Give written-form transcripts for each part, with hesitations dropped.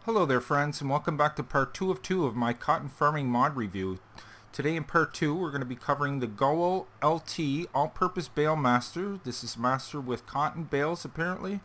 Hello there friends, and welcome back to part 2 of 2 of my cotton farming mod review. Today in part 2 we're going to be covering the Goweil LT All-Purpose Bale Master. This is master with cotton bales apparently,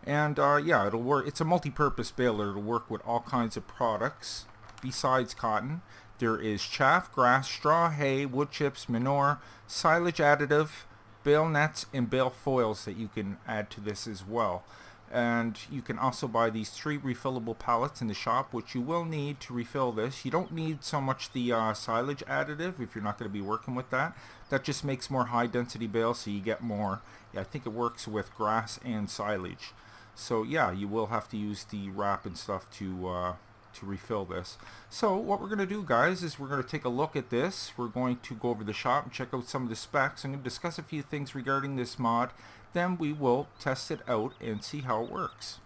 and yeah, it'll work. It's a multi-purpose baler. It'll work with all kinds of products besides cotton. There is chaff, grass, straw, hay, wood chips, manure, silage additive, bale nets, and bale foils that you can add to this as well. And you can also buy these 3 refillable pallets in the shop, which you will need to refill this. You don't need so much the silage additive if you're not going to be working with that. That just makes more high density bales, so you get more. Yeah, I think it works with grass and silage. So yeah, you will have to use the wrap and stuff to refill this. So what we're going to do, guys, is we're going to take a look at this. We're going to go over the shop and check out some of the specs. I'm going to discuss a few things regarding this mod. Then we will test it out and see how it works.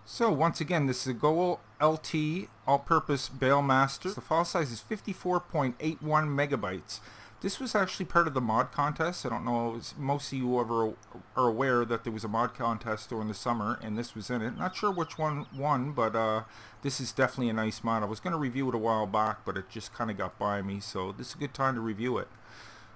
So once again, this is a Goweil LT All-Purpose Bale Master. The file size is 54.81 megabytes. This was actually part of the mod contest. I don't know if most of you ever are aware that there was a mod contest during the summer, and this was in it. Not sure which one won, but this is definitely a nice mod. I was going to review it a while back, but it just kind of got by me, so this is a good time to review it.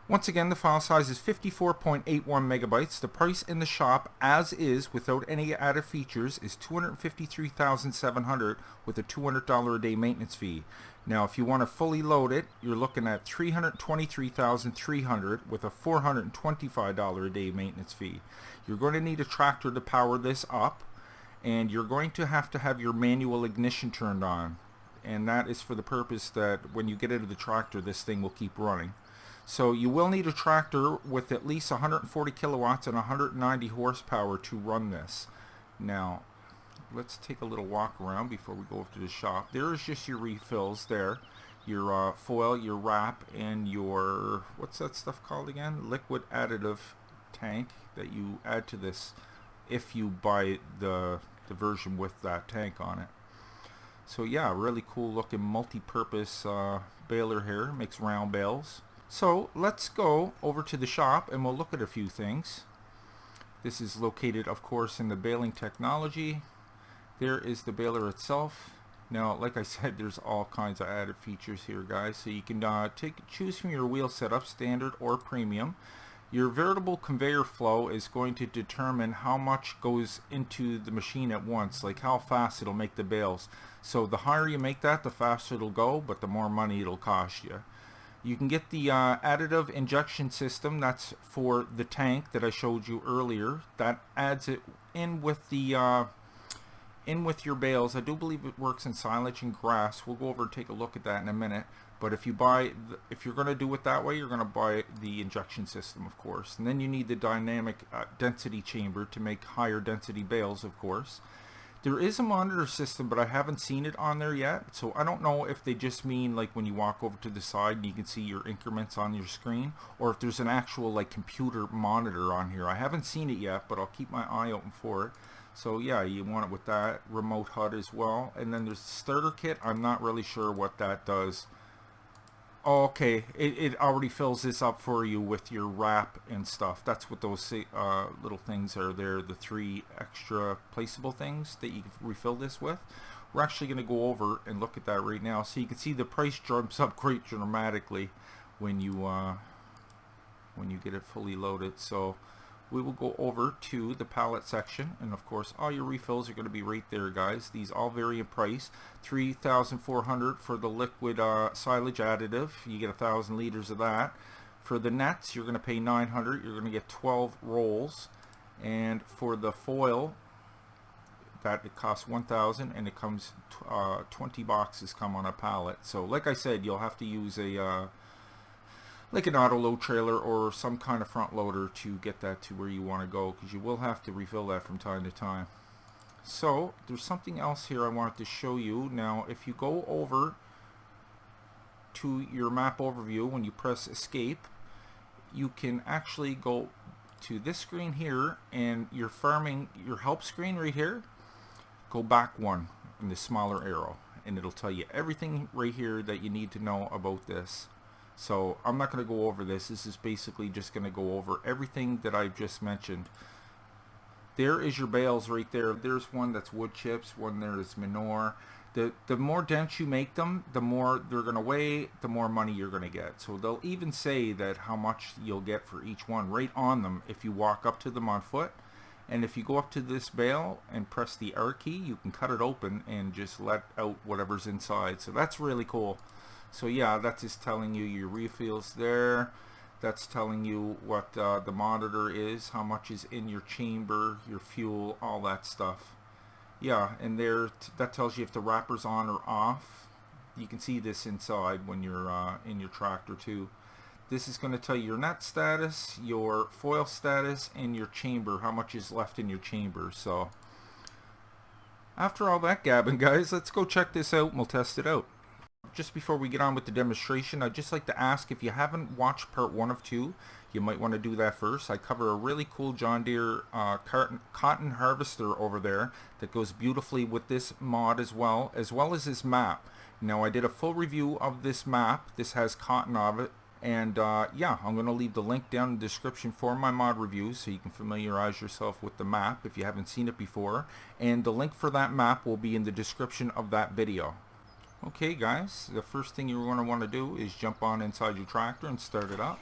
Once again, the file size is 54.81 megabytes. The price in the shop, as is, without any added features, is $253,700 with a $200 a day maintenance fee. Now, if you want to fully load it, you're looking at $323,300 with a $425 a day maintenance fee. You're going to need a tractor to power this up, and you're going to have your manual ignition turned on. And that is for the purpose that when you get into the tractor, this thing will keep running. So you will need a tractor with at least 140 kilowatts and 190 horsepower to run this. Now, let's take a little walk around before we go over to the shop. There is just your refills there. Your foil, your wrap, and your, what's that stuff called again? Liquid additive tank that you add to this if you buy the version with that tank on it. So yeah, really cool looking multi-purpose baler here. Makes round bales. So let's go over to the shop and we'll look at a few things. This is located, of course, in the baling technology. There is the baler itself. Now, like I said, there's all kinds of added features here, guys. So you can choose from your wheel setup, standard or premium. Your variable conveyor flow is going to determine how much goes into the machine at once, like how fast it'll make the bales. So the higher you make that, the faster it'll go, but the more money it'll cost you. You can get the additive injection system. That's for the tank that I showed you earlier. That adds it in with the in with your bales. I do believe it works in silage and grass. We'll go over and take a look at that in a minute. But if you're going to do it that way, you're going to buy the injection system, of course. And then you need the dynamic density chamber to make higher density bales, of course. There is a monitor system, but I haven't seen it on there yet, so I don't know if they just mean like when you walk over to the side and you can see your increments on your screen, or if there's an actual like computer monitor on here. I haven't seen it yet, but I'll keep my eye open for it. So yeah, you want it with that remote HUD as well. And then there's the starter kit. I'm not really sure what that does. Oh, okay, it already fills this up for you with your wrap and stuff. That's what those little things are there, the 3 extra placeable things that you can refill this with. We're actually going to go over and look at that right now. So you can see the price jumps up quite dramatically when you get it fully loaded. So we will go over to the pallet section, and of course all your refills are going to be right there, guys. These all vary in price. $3,400 for the liquid silage additive. You get 1,000 liters of that. For the nets, you're going to pay $900. You're going to get 12 rolls. And for the foil, that it costs $1,000, and it comes 20 boxes come on a pallet. So like I said, you'll have to use a like an auto load trailer or some kind of front loader to get that to where you want to go, because you will have to refill that from time to time. So there's something else here I wanted to show you. Now if you go over to your map overview, when you press escape, you can actually go to this screen here, and your help screen right here, go back one in the smaller arrow, and it'll tell you everything right here that you need to know about this. So I'm not going to go over this. This is basically just going to go over everything that I've just mentioned. there is your bales right there. There's one that's wood chips, one there is manure. The more dense you make them, the more they're going to weigh, the more money you're going to get. So they'll even say that how much you'll get for each one right on them if you walk up to them on foot. And if you go up to this bale and press the R key, you can cut it open and just let out whatever's inside. So that's really cool. So yeah, that's just telling you your refills there. That's telling you what the monitor is, how much is in your chamber, your fuel, all that stuff. Yeah, and there that tells you if the wrapper's on or off. You can see this inside when you're in your tractor too. This is going to tell you your net status, your foil status, and your chamber, how much is left in your chamber. So after all that gabbing, guys, let's go check this out and we'll test it out. Just before we get on with the demonstration, I'd just like to ask, if you haven't watched part 1 of 2, you might want to do that first. I cover a really cool John Deere cotton harvester over there that goes beautifully with this mod as well as this map. Now, I did a full review of this map. This has cotton of it. And yeah, I'm going to leave the link down in the description for my mod reviews so you can familiarize yourself with the map if you haven't seen it before. And the link for that map will be in the description of that video. Okay guys, the first thing you're going to want to do is jump on inside your tractor and start it up.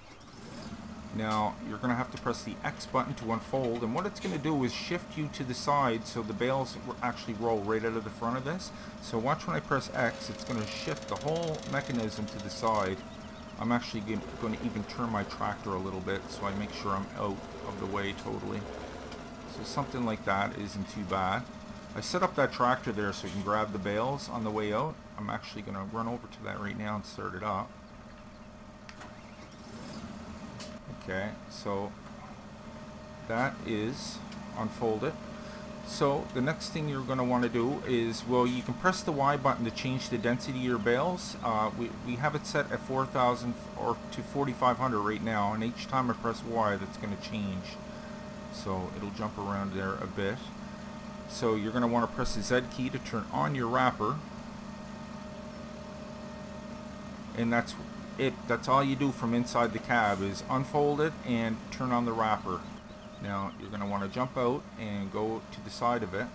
Now you're going to have to press the X button to unfold, and what it's going to do is shift you to the side so the bales actually roll right out of the front of this. So watch when I press X, it's going to shift the whole mechanism to the side. I'm actually going to even turn my tractor a little bit so I make sure I'm out of the way totally. So something like that isn't too bad. I set up that tractor there so you can grab the bales on the way out. I'm actually going to run over to that right now and start it up. Okay, so that is unfolded. So the next thing you're going to want to do is, well, you can press the Y button to change the density of your bales. We have it set at 4,000 or to 4,500 right now, and each time I press Y, that's going to change. So it'll jump around there a bit. So you're going to want to press the Z key to turn on your wrapper. And that's it. That's all you do from inside the cab is unfold it and turn on the wrapper. Now you're going to want to jump out and go to the side of it.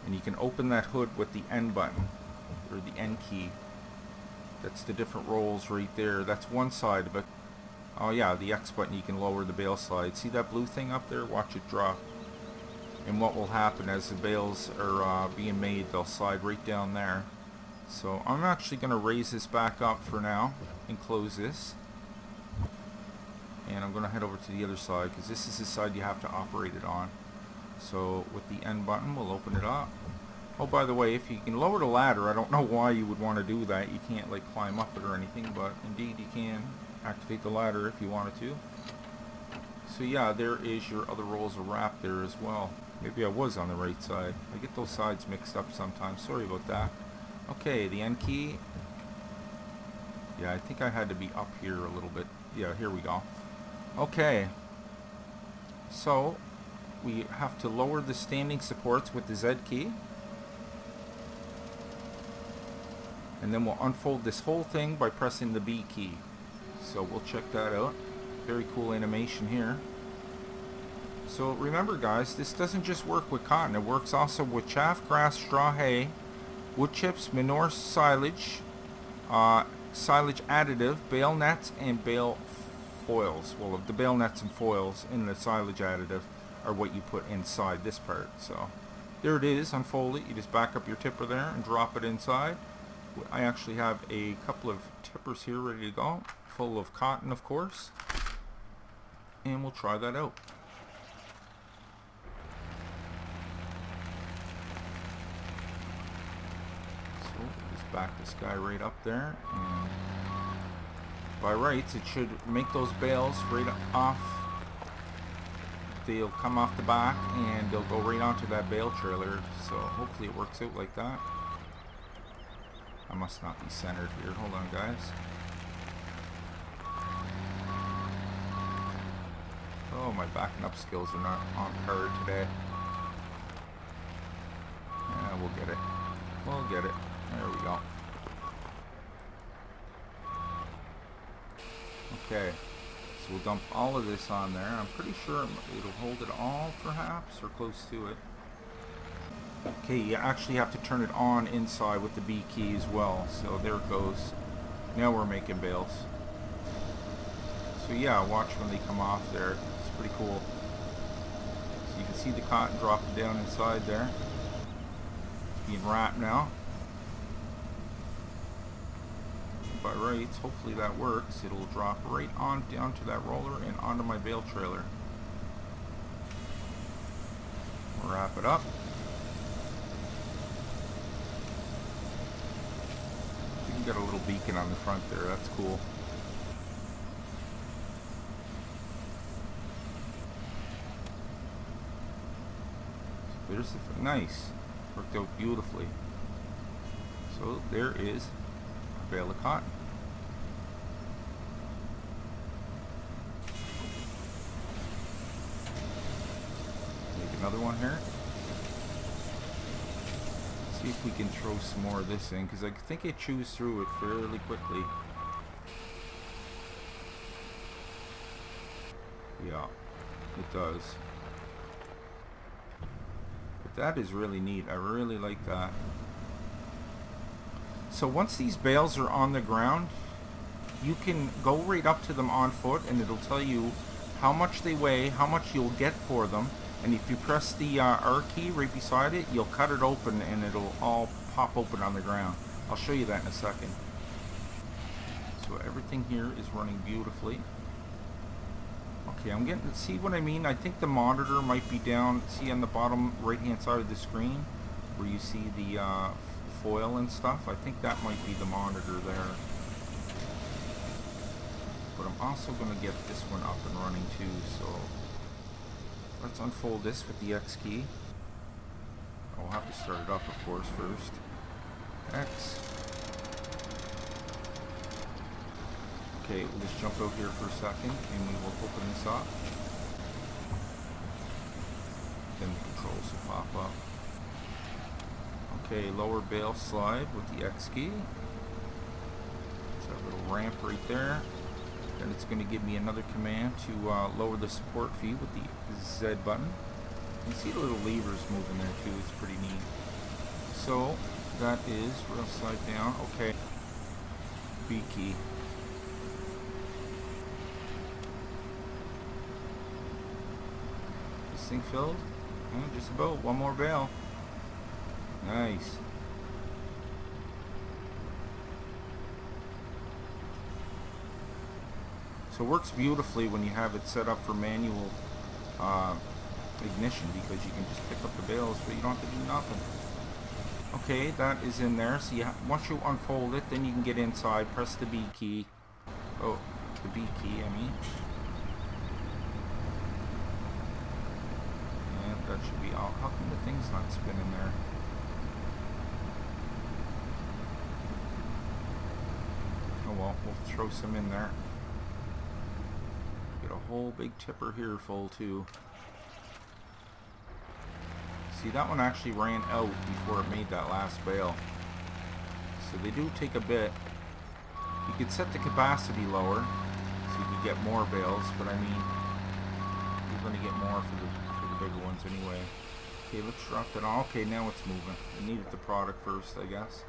And you can open that hood with the N button or the N key. That's the different rolls right there. That's one side of it. Oh yeah, the X button, you can lower the bale slide. See that blue thing up there? Watch it drop. And what will happen as the bales are being made, they'll slide right down there. So I'm actually going to raise this back up for now and close this. And I'm going to head over to the other side because this is the side you have to operate it on. So with the N button, we'll open it up. Oh, by the way, if you can lower the ladder, I don't know why you would want to do that. You can't like climb up it or anything, but indeed you can activate the ladder if you wanted to. So yeah, there is your other rolls of wrap there as well. Maybe I was on the right side. I get those sides mixed up sometimes. Sorry about that. Okay, the N key. Yeah, I think I had to be up here a little bit. Yeah, here we go. Okay. So, we have to lower the standing supports with the Z key. And then we'll unfold this whole thing by pressing the B key. So we'll check that out. Very cool animation here. So remember guys, this doesn't just work with cotton, it works also with chaff, grass, straw, hay, wood chips, manure, silage, silage additive, bale nets, and bale foils. Well, the bale nets and foils in the silage additive are what you put inside this part. So there it is, unfold it. You just back up your tipper there and drop it inside. I actually have a couple of tippers here ready to go, full of cotton of course, and we'll try that out. Back this guy right up there, and by rights it should make those bales right off. They'll come off the back and they'll go right onto that bale trailer, so hopefully it works out like that. I must not be centered here. Hold on guys. Oh, my backing up skills are not on par today. Yeah, we'll get it. We'll get it. There we go. So we'll dump all of this on there. I'm pretty sure it'll hold it all, perhaps, or close to it. Okay, you actually have to turn it on inside with the B key as well. So there it goes. Now we're making bales. So yeah, watch when they come off there. It's pretty cool. So you can see the cotton dropping down inside there. It's being wrapped now. By rights, hopefully that works. It'll drop right on down to that roller and onto my bale trailer. We'll wrap it up. You can get a little beacon on the front there. That's cool. There's the nice. Worked out beautifully. So there is a bale of cotton. Make another one here. See if we can throw some more of this in, because I think it chews through it fairly quickly. Yeah, it does. But that is really neat. I really like that. So once these bales are on the ground, you can go right up to them on foot and it'll tell you how much they weigh, how much you'll get for them, and if you press the R key right beside it, you'll cut it open and it'll all pop open on the ground. I'll show you that in a second. So everything here is running beautifully. Okay, I'm getting to see what I mean. I think the monitor might be down, see on the bottom right hand side of the screen where you see the foil and stuff. I think that might be the monitor there. But I'm also going to get this one up and running too, so let's unfold this with the X key. I'll have to start it up, of course, first. X. Okay, we'll just jump out here for a second and we will open this up. Then the controls will pop up. Okay, lower bale slide with the X key. It's that little ramp right there. Then it's going to give me another command to lower the support feet with the Z button. You can see the little levers moving there too. It's pretty neat. So that is real slide down. Okay, B key. This thing filled? Oh, just about. One more bale. Nice. So it works beautifully when you have it set up for manual ignition, because you can just pick up the bales but you don't have to do nothing. Okay, that is in there. So once you unfold it, then you can get inside, press the B key. Oh, the B key, I mean. And that should be all. How come the thing's not spinning there? Oh well, we'll throw some in there. Get a whole big tipper here full too. See, that one actually ran out before it made that last bale. So they do take a bit. You could set the capacity lower so you could get more bales, but I mean, you're going to get more for the bigger ones anyway. Okay, let's drop that on. Okay, now it's moving. I needed the product first, I guess.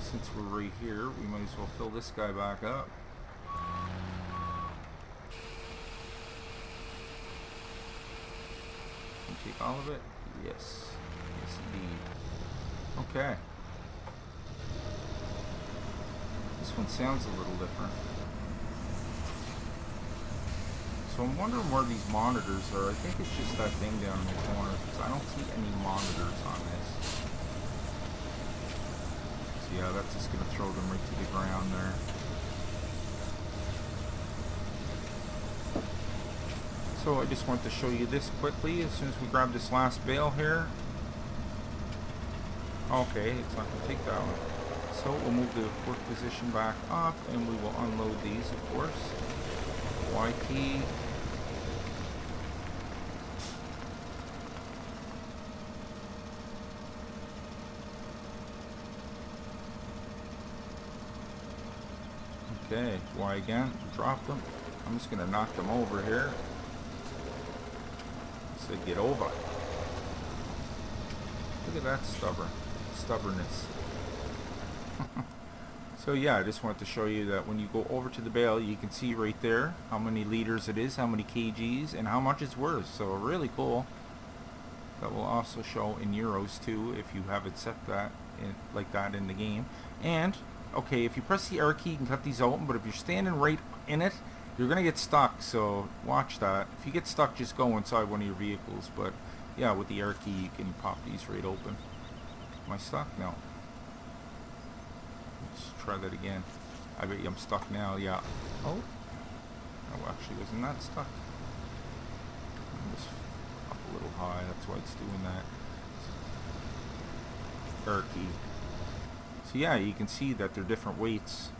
Since we're right here, we might as well fill this guy back up. Take all of it? Yes. Yes, indeed. Okay. This one sounds a little different. So I'm wondering where these monitors are. I think it's just that thing down in the corner, because I don't see any monitors on this. So yeah, that's just going to throw them right to the ground there. So I just want to show you this quickly as soon as we grab this last bale here. Okay, it's not going to take that one. So we'll move the work position back up and we will unload these, of course. Y key. Okay, Y again. drop them. I'm just going to knock them over here. So get over. Look at that stubbornness. So yeah, I just wanted to show you that when you go over to the bale, you can see right there how many liters it is, how many kgs, and how much it's worth. So really cool. That will also show in euros too if you have it set that like that in the game. And okay, if you press the R key, you can cut these open, but if you're standing right in it, you're gonna get stuck. So watch that. If you get stuck, just go inside one of your vehicles. But yeah, with the R key, you can pop these right open. Am I stuck? No. Let's try that again. I bet you I'm stuck now. Yeah. Oh. Oh, actually, wasn't that stuck? I'm just up a little high. That's why it's doing that. R key. So yeah, you can see that they're different weights.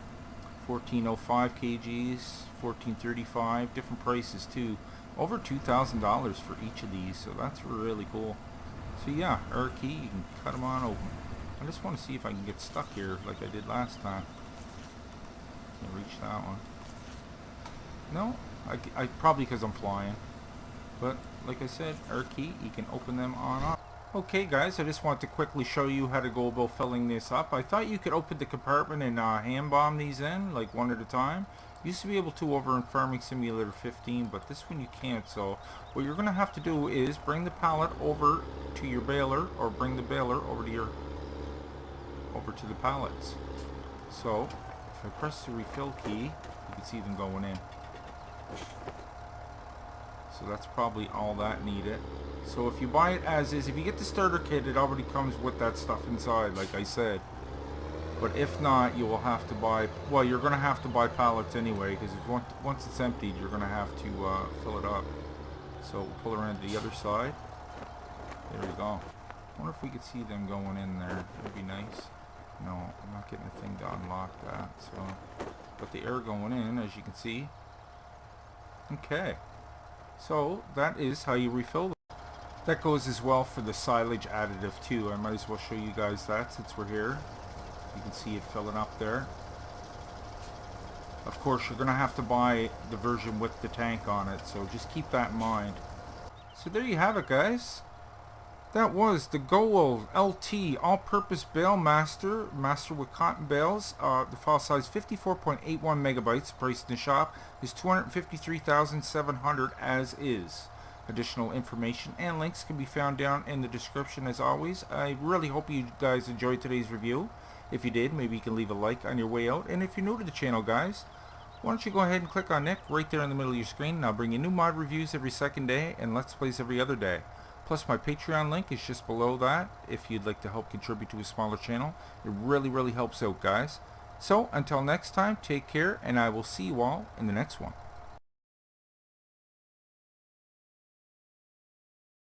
1405 kgs, 1435, different prices too. Over $2,000 for each of these, so that's really cool. So yeah, R key, you can cut them on open. I just want to see if I can get stuck here like I did last time. Can't reach that one. No, I probably because I'm flying. But like I said, R key, you can open them on up. Okay guys, I just want to quickly show you how to go about filling this up. I thought you could open the compartment and hand bomb these in, like one at a time. Used to be able to over in Farming Simulator 15, but this one you can't. So what you're going to have to do is bring the pallet over to your baler, or bring the baler over to the pallets. So if I press the refill key, you can see them going in. So that's probably all that needed. So if you buy it as is, if you get the starter kit, it already comes with that stuff inside, like I said. But if not, you will have to buy, well, you're going to have to buy pallets anyway, because once it's emptied, you're going to have to fill it up. So we'll pull around to the other side. There we go. I wonder if we could see them going in there. That'd be nice. No, I'm not getting the thing to unlock that. So, but the air going in, as you can see. Okay. So that is how you refill them. That goes as well for the silage additive too. I might as well show you guys that since we're here. You can see it filling up there. Of course, you're going to have to buy the version with the tank on it, so just keep that in mind. So there you have it, guys. That was the Goweil LT All-Purpose Bale Master, master with cotton bales. The file size 54.81 megabytes. The price in the shop is $253,700 as is. Additional information and links can be found down in the description as always. I really hope you guys enjoyed today's review. If you did, maybe you can leave a like on your way out. And if you're new to the channel, guys, why don't you go ahead and click on Nick right there in the middle of your screen, and I'll bring you new mod reviews every second day and Let's Plays every other day. Plus my Patreon link is just below that if you'd like to help contribute to a smaller channel. It really helps out, guys. So until next time, take care, and I will see you all in the next one.